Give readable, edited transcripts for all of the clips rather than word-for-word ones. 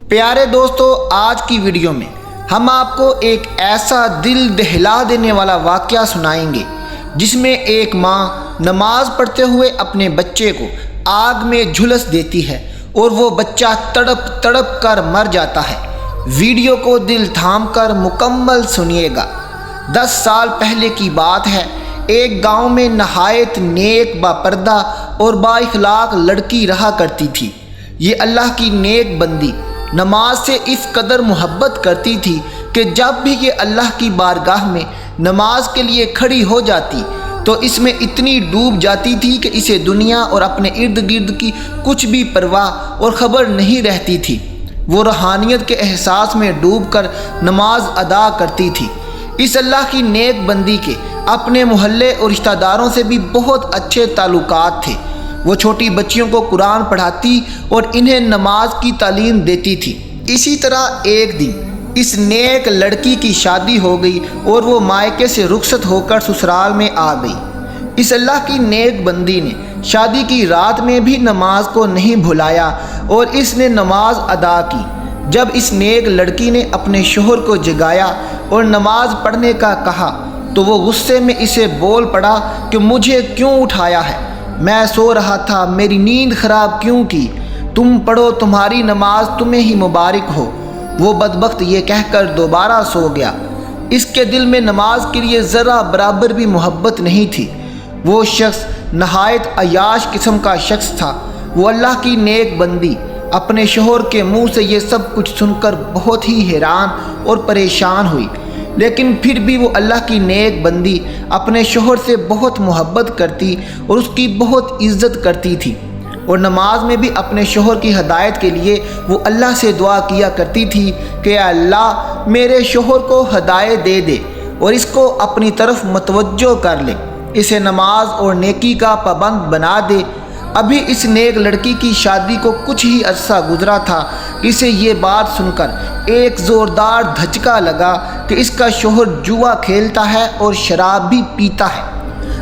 پیارے دوستو، آج کی ویڈیو میں ہم آپ کو ایک ایسا دل دہلا دینے والا واقعہ سنائیں گے جس میں ایک ماں نماز پڑھتے ہوئے اپنے بچے کو آگ میں جھلس دیتی ہے اور وہ بچہ تڑپ تڑپ کر مر جاتا ہے۔ ویڈیو کو دل تھام کر مکمل سنیے گا۔ 10 سال پہلے کی بات ہے، ایک گاؤں میں نہایت نیک با پردہ اور با اخلاق لڑکی رہا کرتی تھی۔ یہ اللہ کی نیک بندی نماز سے اس قدر محبت کرتی تھی کہ جب بھی یہ اللہ کی بارگاہ میں نماز کے لیے کھڑی ہو جاتی تو اس میں اتنی ڈوب جاتی تھی کہ اسے دنیا اور اپنے ارد گرد کی کچھ بھی پرواہ اور خبر نہیں رہتی تھی۔ وہ روحانیت کے احساس میں ڈوب کر نماز ادا کرتی تھی۔ اس اللہ کی نیک بندی کے اپنے محلے اور رشتہ داروں سے بھی بہت اچھے تعلقات تھے۔ وہ چھوٹی بچیوں کو قرآن پڑھاتی اور انہیں نماز کی تعلیم دیتی تھی۔ اسی طرح ایک دن اس نیک لڑکی کی شادی ہو گئی اور وہ مائکے سے رخصت ہو کر سسرال میں آ گئی۔ اس اللہ کی نیک بندی نے شادی کی رات میں بھی نماز کو نہیں بھلایا اور اس نے نماز ادا کی۔ جب اس نیک لڑکی نے اپنے شوہر کو جگایا اور نماز پڑھنے کا کہا تو وہ غصے میں اسے بول پڑا کہ مجھے کیوں اٹھایا ہے؟ میں سو رہا تھا، میری نیند خراب کیوں کی؟ تم پڑھو، تمہاری نماز تمہیں ہی مبارک ہو۔ وہ بدبخت یہ کہہ کر دوبارہ سو گیا۔ اس کے دل میں نماز کے لیے ذرا برابر بھی محبت نہیں تھی۔ وہ شخص نہایت عیاش قسم کا شخص تھا۔ وہ اللہ کی نیک بندی اپنے شوہر کے منہ سے یہ سب کچھ سن کر بہت ہی حیران اور پریشان ہوئی، لیکن پھر بھی وہ اللہ کی نیک بندی اپنے شوہر سے بہت محبت کرتی اور اس کی بہت عزت کرتی تھی، اور نماز میں بھی اپنے شوہر کی ہدایت کے لیے وہ اللہ سے دعا کیا کرتی تھی کہ اے اللہ میرے شوہر کو ہدایت دے دے اور اس کو اپنی طرف متوجہ کر لے، اسے نماز اور نیکی کا پابند بنا دے۔ ابھی اس نیک لڑکی کی شادی کو کچھ ہی عرصہ گزرا تھا کہ اسے یہ بات سن کر ایک زوردار دھچکا لگا کہ اس کا شوہر جوا کھیلتا ہے اور شراب بھی پیتا ہے۔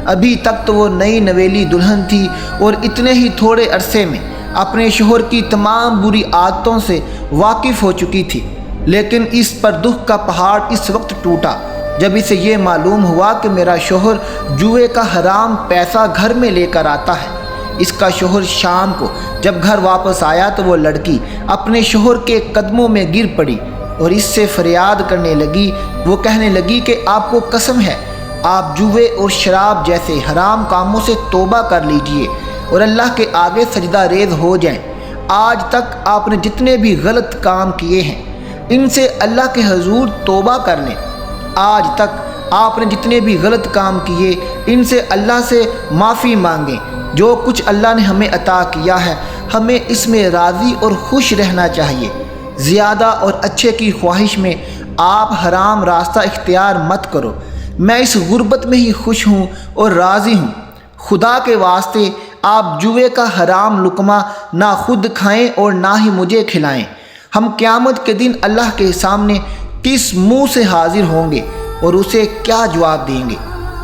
ابھی تک تو وہ نئی نویلی دلہن تھی اور اتنے ہی تھوڑے عرصے میں اپنے شوہر کی تمام بری عادتوں سے واقف ہو چکی تھی، لیکن اس پر دکھ کا پہاڑ اس وقت ٹوٹا جب اسے یہ معلوم ہوا کہ میرا شوہر جوئے کا حرام پیسہ گھر میں لے کر آتا ہے۔ اس کا شوہر شام کو جب گھر واپس آیا تو وہ لڑکی اپنے شوہر کے قدموں میں گر پڑی اور اس سے فریاد کرنے لگی۔ وہ کہنے لگی کہ آپ کو قسم ہے، آپ جوئے اور شراب جیسے حرام کاموں سے توبہ کر لیجئے اور اللہ کے آگے سجدہ ریز ہو جائیں۔ آج تک آپ نے جتنے بھی غلط کام کیے ہیں ان سے اللہ کے حضور توبہ کر لیں۔ آج تک آپ نے جتنے بھی غلط کام کیے ان سے اللہ سے معافی مانگیں۔ جو کچھ اللہ نے ہمیں عطا کیا ہے ہمیں اس میں راضی اور خوش رہنا چاہیے۔ زیادہ اور اچھے کی خواہش میں آپ حرام راستہ اختیار مت کرو۔ میں اس غربت میں ہی خوش ہوں اور راضی ہوں۔ خدا کے واسطے آپ جوئے کا حرام لقمہ نہ خود کھائیں اور نہ ہی مجھے کھلائیں۔ ہم قیامت کے دن اللہ کے سامنے کس منہ سے حاضر ہوں گے اور اسے کیا جواب دیں گے؟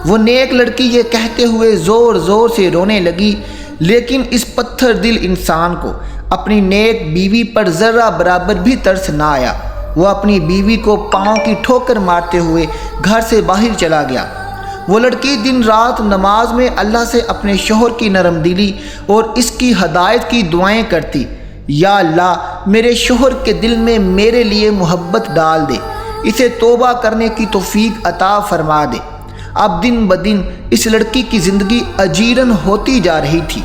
وہ نیک لڑکی یہ کہتے ہوئے زور زور سے رونے لگی، لیکن اس پتھر دل انسان کو اپنی نیک بیوی پر ذرہ برابر بھی ترس نہ آیا۔ وہ اپنی بیوی کو پاؤں کی ٹھوکر مارتے ہوئے گھر سے باہر چلا گیا۔ وہ لڑکی دن رات نماز میں اللہ سے اپنے شوہر کی نرم دلی اور اس کی ہدایت کی دعائیں کرتی۔ یا اللہ میرے شوہر کے دل میں میرے لیے محبت ڈال دے، اسے توبہ کرنے کی توفیق عطا فرما دے۔ اب دن بدن اس لڑکی کی زندگی اجیرن ہوتی جا رہی تھی۔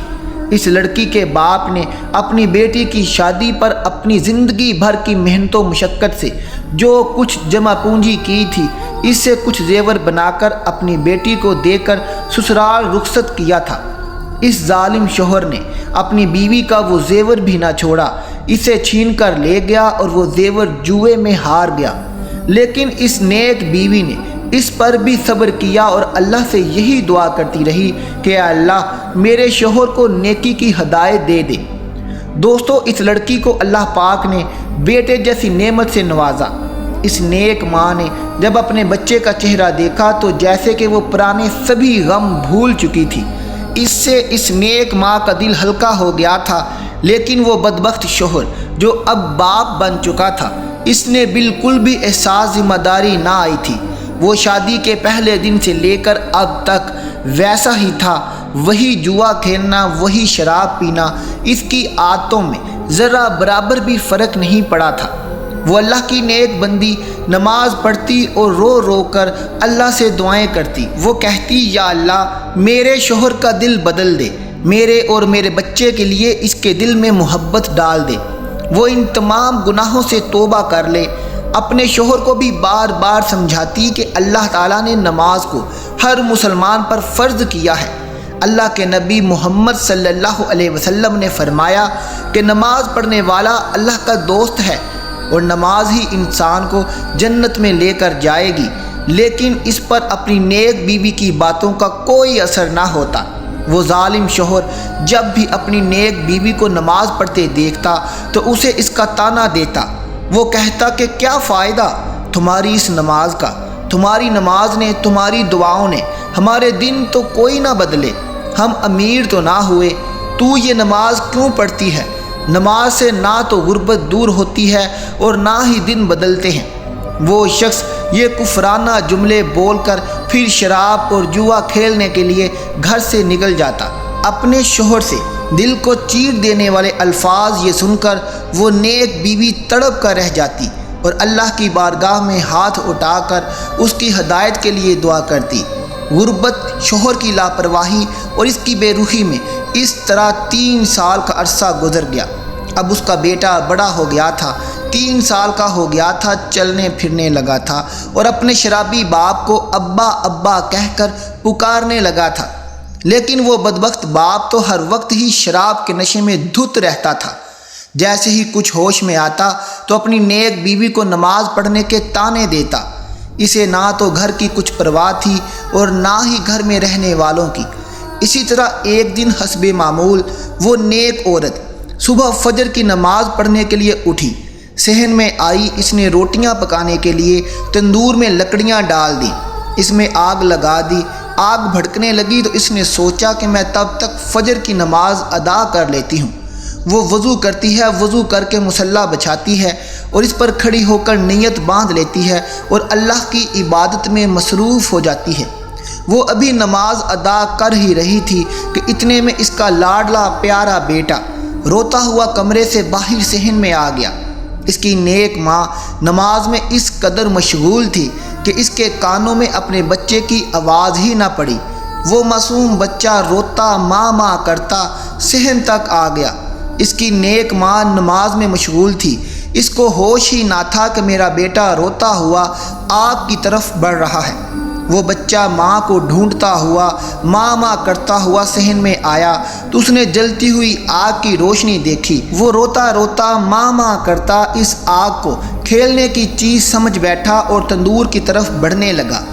اس لڑکی کے باپ نے اپنی بیٹی کی شادی پر اپنی زندگی بھر کی محنت و مشقت سے جو کچھ جمع پونجی کی تھی اس سے کچھ زیور بنا کر اپنی بیٹی کو دے کر سسرال رخصت کیا تھا۔ اس ظالم شوہر نے اپنی بیوی کا وہ زیور بھی نہ چھوڑا، اسے چھین کر لے گیا اور وہ زیور جوئے میں ہار گیا۔ لیکن اس نیک بیوی نے اس پر بھی صبر کیا اور اللہ سے یہی دعا کرتی رہی کہ اے اللہ میرے شوہر کو نیکی کی ہدایت دے دے۔ دوستو، اس لڑکی کو اللہ پاک نے بیٹے جیسی نعمت سے نوازا۔ اس نیک ماں نے جب اپنے بچے کا چہرہ دیکھا تو جیسے کہ وہ پرانے سبھی غم بھول چکی تھی۔ اس سے اس نیک ماں کا دل ہلکا ہو گیا تھا، لیکن وہ بدبخت شوہر جو اب باپ بن چکا تھا، اس نے بالکل بھی احساس ذمہ داری نہ آئی تھی۔ وہ شادی کے پہلے دن سے لے کر اب تک ویسا ہی تھا، وہی جوا کھیلنا، وہی شراب پینا، اس کی عادتوں میں ذرا برابر بھی فرق نہیں پڑا تھا۔ وہ اللہ کی نیک بندی، نماز پڑھتی اور رو رو کر اللہ سے دعائیں کرتی۔ وہ کہتی، یا اللہ میرے شوہر کا دل بدل دے، میرے اور میرے بچے کے لیے اس کے دل میں محبت ڈال دے، وہ ان تمام گناہوں سے توبہ کر لے۔ اپنے شوہر کو بھی بار بار سمجھاتی کہ اللہ تعالیٰ نے نماز کو ہر مسلمان پر فرض کیا ہے۔ اللہ کے نبی محمد صلی اللہ علیہ وسلم نے فرمایا کہ نماز پڑھنے والا اللہ کا دوست ہے اور نماز ہی انسان کو جنت میں لے کر جائے گی، لیکن اس پر اپنی نیک بیوی کی باتوں کا کوئی اثر نہ ہوتا۔ وہ ظالم شوہر جب بھی اپنی نیک بیوی کو نماز پڑھتے دیکھتا تو اسے اس کا طعنہ دیتا۔ وہ کہتا کہ کیا فائدہ تمہاری اس نماز کا، تمہاری نماز نے، تمہاری دعاؤں نے ہمارے دن تو کوئی نہ بدلے، ہم امیر تو نہ ہوئے، تو یہ نماز کیوں پڑھتی ہے؟ نماز سے نہ تو غربت دور ہوتی ہے اور نہ ہی دن بدلتے ہیں۔ وہ شخص یہ کفرانہ جملے بول کر پھر شراب اور جوا کھیلنے کے لیے گھر سے نکل جاتا۔ اپنے شوہر سے دل کو چیر دینے والے الفاظ یہ سن کر وہ نیک بیوی تڑپ کر رہ جاتی اور اللہ کی بارگاہ میں ہاتھ اٹھا کر اس کی ہدایت کے لیے دعا کرتی۔ غربت، شوہر کی لاپرواہی اور اس کی بے روحی میں اس طرح 3 سال کا عرصہ گزر گیا۔ اب اس کا بیٹا بڑا ہو گیا تھا، 3 سال کا ہو گیا تھا، چلنے پھرنے لگا تھا اور اپنے شرابی باپ کو ابا ابا کہہ کر پکارنے لگا تھا، لیکن وہ بدبخت باپ تو ہر وقت ہی شراب کے نشے میں دھت رہتا تھا۔ جیسے ہی کچھ ہوش میں آتا تو اپنی نیک بیوی کو نماز پڑھنے کے طعنے دیتا۔ اسے نہ تو گھر کی کچھ پرواہ تھی اور نہ ہی گھر میں رہنے والوں کی۔ اسی طرح ایک دن حسب معمول وہ نیک عورت صبح فجر کی نماز پڑھنے کے لیے اٹھی، صحن میں آئی، اس نے روٹیاں پکانے کے لیے تندور میں لکڑیاں ڈال دیں، اس میں آگ لگا دی۔ آگ بھڑکنے لگی تو اس نے سوچا کہ میں تب تک فجر کی نماز ادا کر لیتی ہوں۔ وہ وضو کرتی ہے، وضو کر کے مصلی بچھاتی ہے اور اس پر کھڑی ہو کر نیت باندھ لیتی ہے اور اللہ کی عبادت میں مصروف ہو جاتی ہے۔ وہ ابھی نماز ادا کر ہی رہی تھی کہ اتنے میں اس کا لاڈلا پیارا بیٹا روتا ہوا کمرے سے باہر صحن میں آ گیا۔ اس کی نیک ماں نماز میں اس قدر مشغول تھی کہ اس کے کانوں میں اپنے بچے کی آواز ہی نہ پڑی۔ وہ معصوم بچہ روتا ماں ماں کرتا صحن تک آ گیا۔ اس کی نیک ماں نماز میں مشغول تھی، اس کو ہوش ہی نہ تھا کہ میرا بیٹا روتا ہوا آگ کی طرف بڑھ رہا ہے۔ وہ بچہ ماں کو ڈھونڈتا ہوا ماں ماں کرتا ہوا صحن میں آیا تو اس نے جلتی ہوئی آگ کی روشنی دیکھی۔ وہ روتا روتا ماں ماں کرتا اس آگ کو کھیلنے کی چیز سمجھ بیٹھا اور تندور کی طرف بڑھنے لگا۔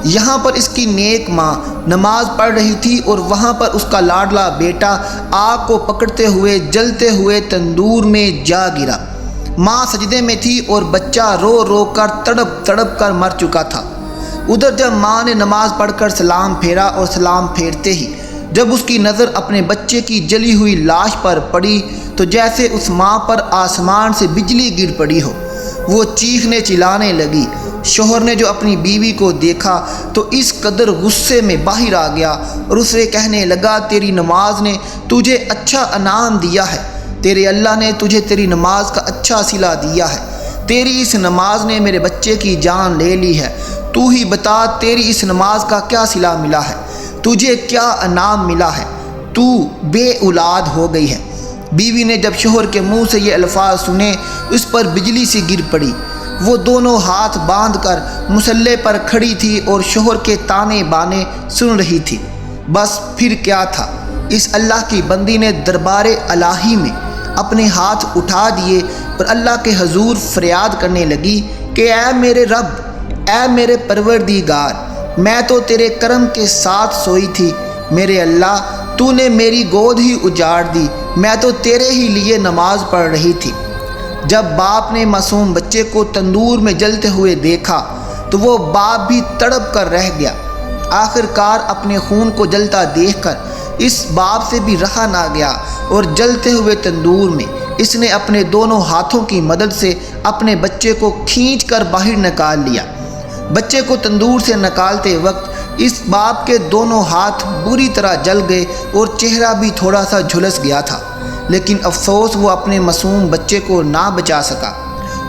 یہاں پر اس کی نیک ماں نماز پڑھ رہی تھی اور وہاں پر اس کا لاڈلا بیٹا آگ کو پکڑتے ہوئے جلتے ہوئے تندور میں جا گرا۔ ماں سجدے میں تھی اور بچہ رو رو کر تڑپ تڑپ کر مر چکا تھا۔ ادھر جب ماں نے نماز پڑھ کر سلام پھیرا اور سلام پھیرتے ہی جب اس کی نظر اپنے بچے کی جلی ہوئی لاش پر پڑی تو جیسے اس ماں پر آسمان سے بجلی گر پڑی ہو۔ وہ چیخنے چلانے لگی۔ شوہر نے جو اپنی بیوی کو دیکھا تو اس قدر غصے میں باہر آ گیا اور اسے کہنے لگا، تیری نماز نے تجھے اچھا انعام دیا ہے، تیرے اللہ نے تجھے تیری نماز کا اچھا صلہ دیا ہے، تیری اس نماز نے میرے بچے کی جان لے لی ہے، تو ہی بتا تیری اس نماز کا کیا صلہ ملا ہے، تجھے کیا انعام ملا ہے، تو بے اولاد ہو گئی ہے۔ بیوی نے جب شوہر کے منہ سے یہ الفاظ سنے اس پر بجلی سی گر پڑی۔ وہ دونوں ہاتھ باندھ کر مصلی پر کھڑی تھی اور شوہر کے تانے بانے سن رہی تھی۔ بس پھر کیا تھا، اس اللہ کی بندی نے دربار الہی میں اپنے ہاتھ اٹھا دیے اور اللہ کے حضور فریاد کرنے لگی کہ اے میرے رب، اے میرے پروردگار، میں تو تیرے کرم کے ساتھ سوئی تھی، میرے اللہ تو نے میری گود ہی اجاڑ دی، میں تو تیرے ہی لیے نماز پڑھ رہی تھی۔ جب باپ نے معصوم بچے کو تندور میں جلتے ہوئے دیکھا تو وہ باپ بھی تڑپ کر رہ گیا۔ آخر کار اپنے خون کو جلتا دیکھ کر اس باپ سے بھی رہا نہ گیا اور جلتے ہوئے تندور میں اس نے اپنے دونوں ہاتھوں کی مدد سے اپنے بچے کو کھینچ کر باہر نکال لیا۔ بچے کو تندور سے نکالتے وقت اس باپ کے دونوں ہاتھ بری طرح جل گئے اور چہرہ بھی تھوڑا سا جھلس گیا تھا، لیکن افسوس وہ اپنے معصوم بچے کو نہ بچا سکا۔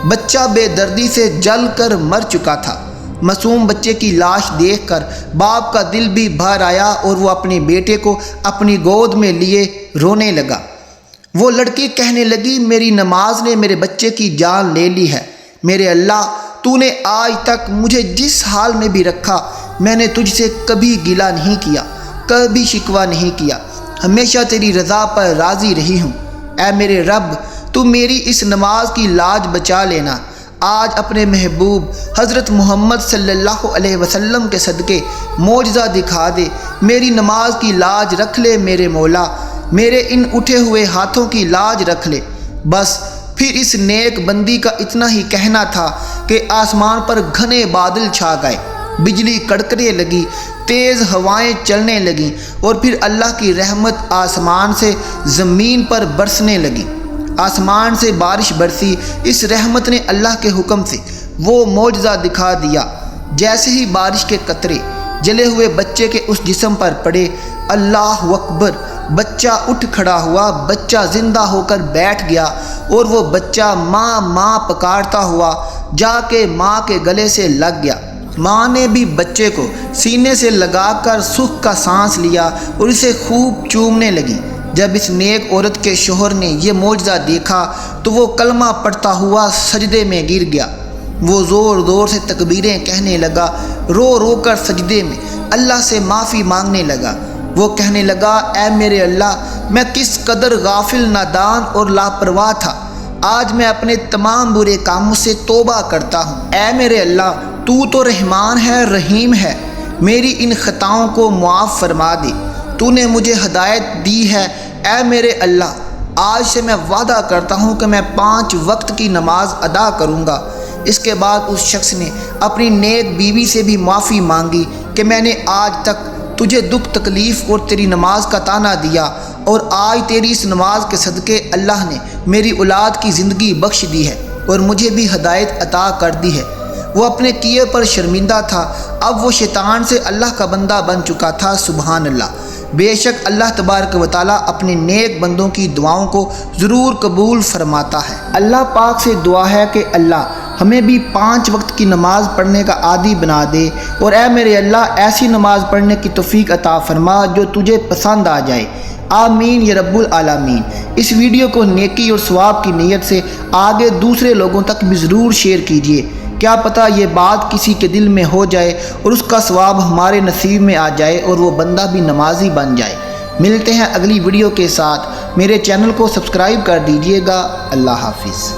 بچہ بے دردی سے جل کر مر چکا تھا۔ معصوم بچے کی لاش دیکھ کر باپ کا دل بھی بھر آیا اور وہ اپنے بیٹے کو اپنی گود میں لیے رونے لگا۔ وہ لڑکی کہنے لگی، میری نماز نے میرے بچے کی جان لے لی ہے۔ میرے اللہ، تو نے آج تک مجھے جس حال میں بھی رکھا، میں نے تجھ سے کبھی گلہ نہیں کیا، کبھی شکوہ نہیں کیا، ہمیشہ تیری رضا پر راضی رہی ہوں۔ اے میرے رب، تو میری اس نماز کی لاج بچا لینا۔ آج اپنے محبوب حضرت محمد صلی اللہ علیہ وسلم کے صدقے معجزہ دکھا دے، میری نماز کی لاج رکھ لے میرے مولا، میرے ان اٹھے ہوئے ہاتھوں کی لاج رکھ لے۔ بس پھر اس نیک بندی کا اتنا ہی کہنا تھا کہ آسمان پر گھنے بادل چھا گئے، بجلی کڑکنے لگی، تیز ہوائیں چلنے لگیں اور پھر اللہ کی رحمت آسمان سے زمین پر برسنے لگی۔ آسمان سے بارش برسی۔ اس رحمت نے اللہ کے حکم سے وہ معجزہ دکھا دیا۔ جیسے ہی بارش کے قطرے جلے ہوئے بچے کے اس جسم پر پڑے، اللہ اکبر، بچہ اٹھ کھڑا ہوا، بچہ زندہ ہو کر بیٹھ گیا اور وہ بچہ ماں ماں پکارتا ہوا جا کے ماں کے گلے سے لگ گیا۔ ماں نے بھی بچے کو سینے سے لگا کر سکھ کا سانس لیا اور اسے خوب چومنے لگی۔ جب اس نیک عورت کے شوہر نے یہ معجزہ دیکھا تو وہ کلمہ پڑھتا ہوا سجدے میں گر گیا۔ وہ زور زور سے تکبیریں کہنے لگا، رو رو کر سجدے میں اللہ سے معافی مانگنے لگا۔ وہ کہنے لگا، اے میرے اللہ، میں کس قدر غافل، نادان اور لاپرواہ تھا۔ آج میں اپنے تمام برے کاموں سے توبہ کرتا ہوں۔ اے میرے اللہ، تو رحمان ہے، رحیم ہے، میری ان خطاؤں کو معاف فرما دے۔ تو نے مجھے ہدایت دی ہے۔ اے میرے اللہ، آج سے میں وعدہ کرتا ہوں کہ میں 5 وقت کی نماز ادا کروں گا۔ اس کے بعد اس شخص نے اپنی نیک بیوی سے بھی معافی مانگی کہ میں نے آج تک تجھے دکھ تکلیف اور تیری نماز کا طعنہ دیا، اور آج تیری اس نماز کے صدقے اللہ نے میری اولاد کی زندگی بخش دی ہے اور مجھے بھی ہدایت عطا کر دی ہے۔ وہ اپنے کیے پر شرمندہ تھا، اب وہ شیطان سے اللہ کا بندہ بن چکا تھا۔ سبحان اللہ۔ بے شک اللہ تبارک و تعالیٰ اپنے نیک بندوں کی دعاؤں کو ضرور قبول فرماتا ہے۔ اللہ پاک سے دعا ہے کہ اللہ ہمیں بھی 5 وقت کی نماز پڑھنے کا عادی بنا دے، اور اے میرے اللہ ایسی نماز پڑھنے کی توفیق عطا فرما جو تجھے پسند آ جائے۔ آمین یا رب العالمین۔ اس ویڈیو کو نیکی اور ثواب کی نیت سے آگے دوسرے لوگوں تک بھی ضرور شیئر کیجیے، کیا پتہ یہ بات کسی کے دل میں ہو جائے اور اس کا ثواب ہمارے نصیب میں آ جائے اور وہ بندہ بھی نمازی بن جائے۔ ملتے ہیں اگلی ویڈیو کے ساتھ، میرے چینل کو سبسکرائب کر دیجیے گا۔ اللہ حافظ۔